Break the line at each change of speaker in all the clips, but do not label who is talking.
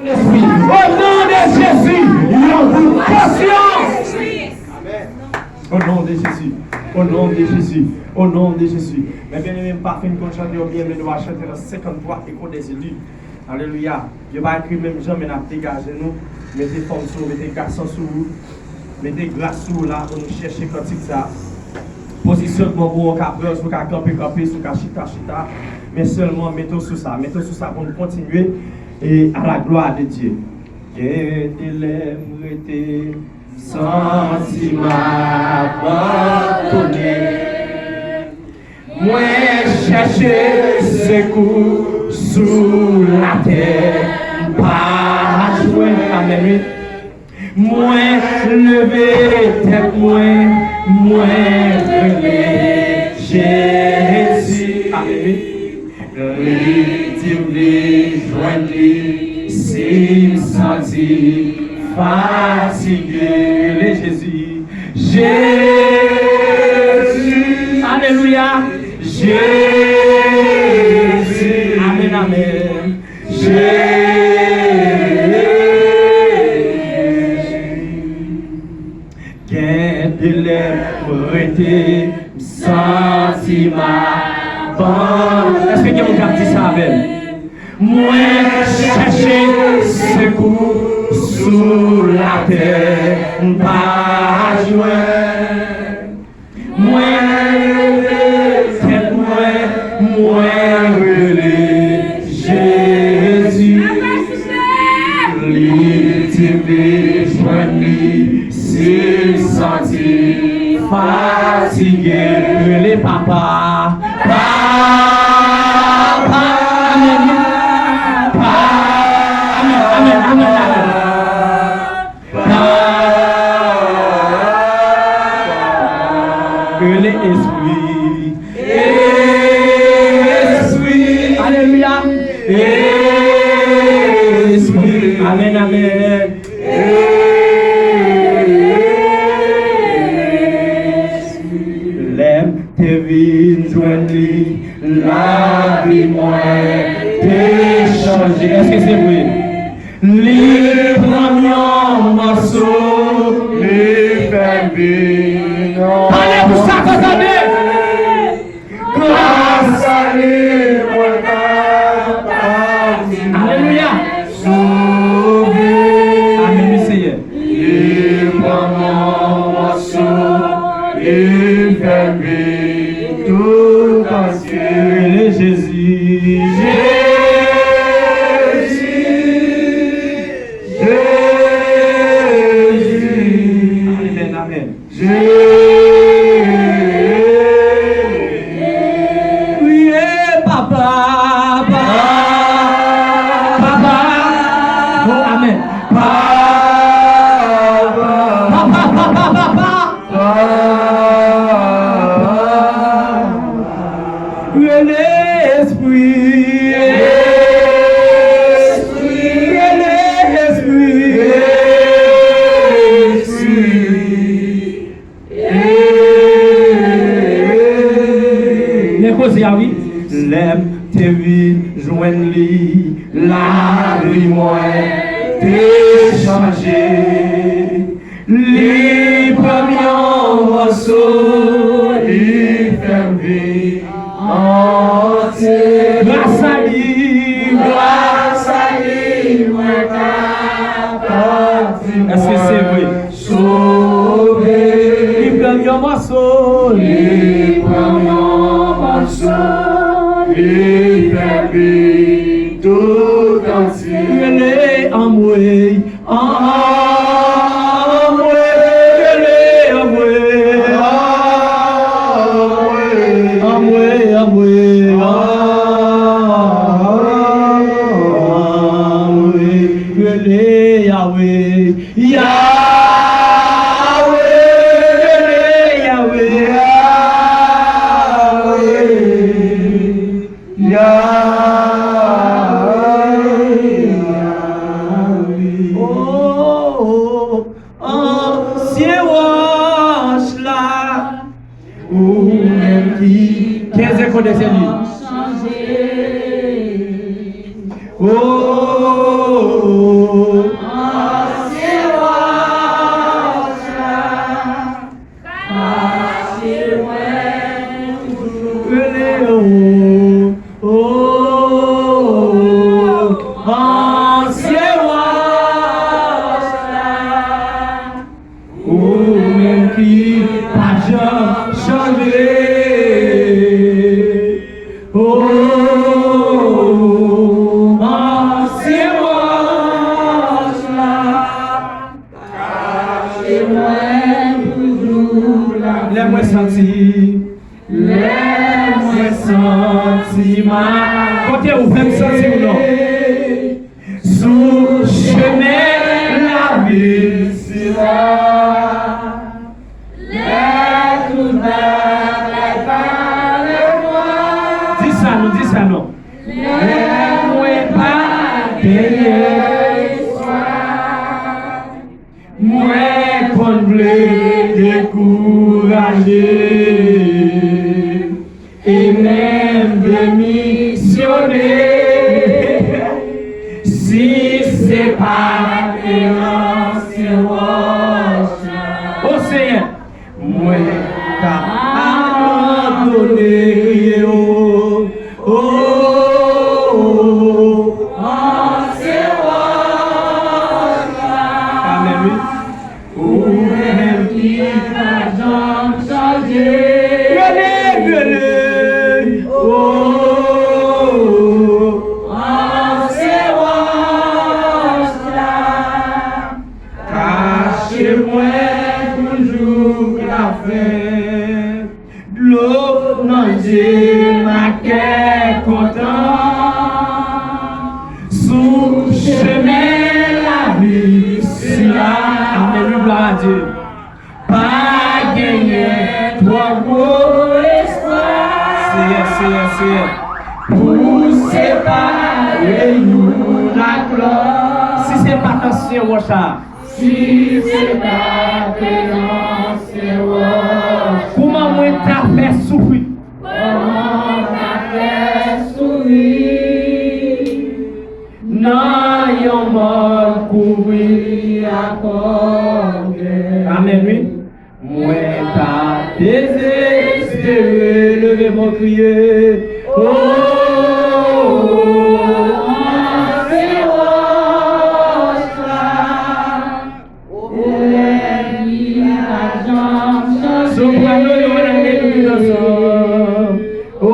Esprit. Au nom de Jésus, il y a une conscience. Au nom de Jésus. Au nom de Jésus. Au nom de Jésus. Mais bien aimé, pas fin de chanter au bien, mais nous allons chanter dans 53 échos des élus. Alléluia. Je vais pas écrire même gens, mais nous dégagez nous. Mettez forme sur vous, mettez garçon sur vous. Mettez grâce sur vous là pour nous chercher quand ça. Positionnement pour un capteur, sur un camper, sur un chita. Mais seulement mettons sur ça pour nous continuer et à la gloire de Dieu. Que tes lèvres étaient sentiment abandonné. Moi chercher secours sous la terre, pas jouer à mes moi lever tête, moi relever Jésus. Amen. Lui joindre, s'il sentit fatigué, le Jésus. Jésus. Alléluia. Jésus. Amen, amen. Qu'un de lèvres sentiment bon. Est-ce que quelqu'un a dit ça avec moi chercher secours sous la terre, pas joindre. Moi tête, moi relais Jésus. L'ultime joindre, s'il sentit fatigué, les papas. Esprit, alléluia, Esprit, amen, amen. L'aime te vine joindre, la vie moins t'échanger. Est-ce que c'est vrai? Les premiers morceaux, les familles. Allez, vous s'attendez? Grâce à lui, alléluia. Sauvé. Amen, Seigneur. Les premiers morceaux, les familles, tout entier, Jésus. L'aime te vie, joindre-lui, la vie moins t'échanger. Les premiers morceaux, les fermés entiers. Grâce à lui, moi capable. Est-ce que c'est vrai? Sauver. Les premiers morceaux, les premiers morceaux. Il fait tout entier. Il est en moi, Oh, ancien roche là, ou même qui pas jamais changé. Oh, ancien roche là, cachez-moi toujours là. Laisse-moi sentir ma côté où vous sentir ou non sous chemin la vie c'est là les tout dis ça non les pas derrière moi qu'on voulait décourager et même démissionner si c'est pas des anciens roches. Oh Seigneur, moi t'as abandonné, anciens roches. Amen, oui. Ou même qui n'a jamais changé. Sous chemin la vie, si là, amen, gloire à Dieu. Pas gagner, toi beau espoir. C'est. Pour séparer nous la gloire. Si c'est pas ancien rocha. Si c'est pas ancien rocha. Comment moi t'as fait souffrir? Non, yon mort couvrir à corps. Amen, oui. Moi, t'as désespéré, levez mon crier. Oh, ancien roche là. Oh, il a jamais changé. Oh,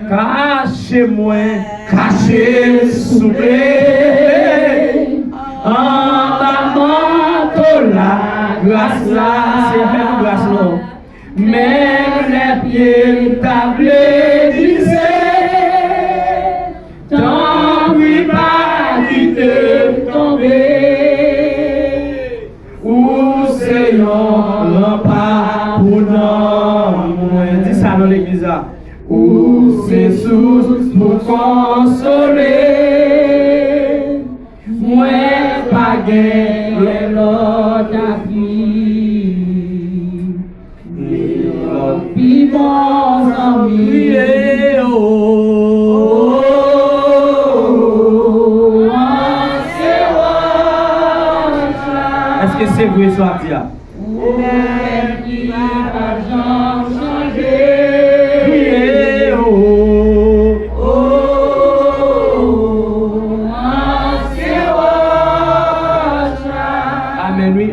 cachez-moi, cachez sous les en bas manteau la glace là, c'est même glace non. Même les pieds tablés disaient, tant pis pas quitter tomber, ou c'est un rempart pour nous. Dis ça dans l'église là. Où c'est sous pour consoler, moi pas gagner l'autre appui, ni l'autre piment ami. Est-ce que c'est vrai soit dire? Qui va changer?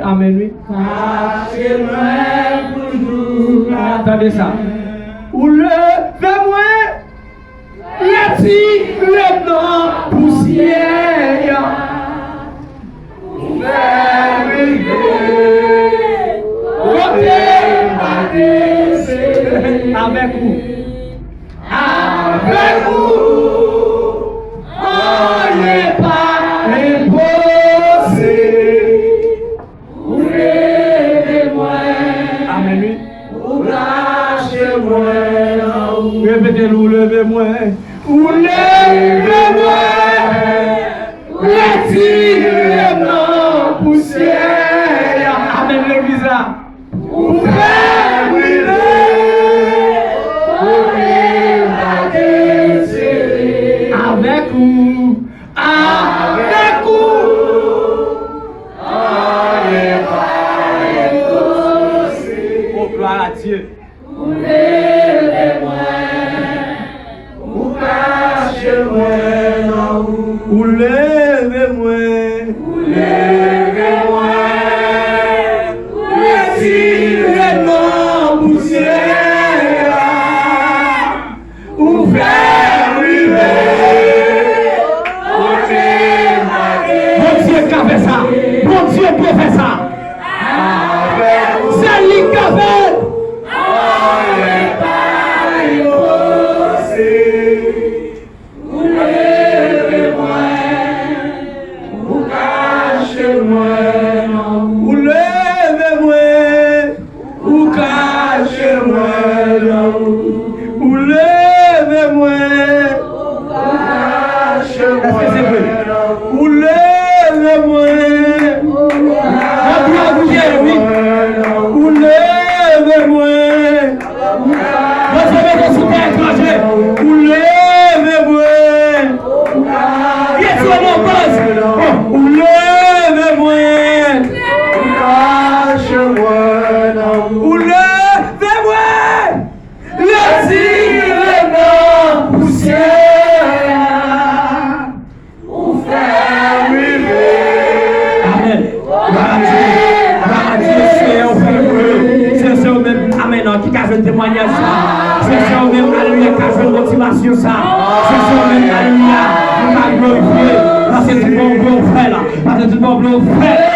Amen, oui. Attendez ça. Ou levez-moi, retirez nos poussières. Avec vous. Avec vous. On n'est pas imposé. Répétez-le, levez-moi. Ou levez-moi. Retirez nos poussières. Amen, l'église là. Ou faire brûler. Avec vous. Avec vous. On n'est pas Dieu. Ou levez-moi, retirez-moi, poussière, ou faire arriver. Bon Dieu qui a fait ça, bon Dieu qui a fait ça. C'est lui qui a fait. Témoignage ça, c'est ça même, alléluia, qui a joué une motivation ça, c'est ça même, alléluia, qui a glorifié, parce que tout le monde veut faire là, parce que tout le monde veut faire.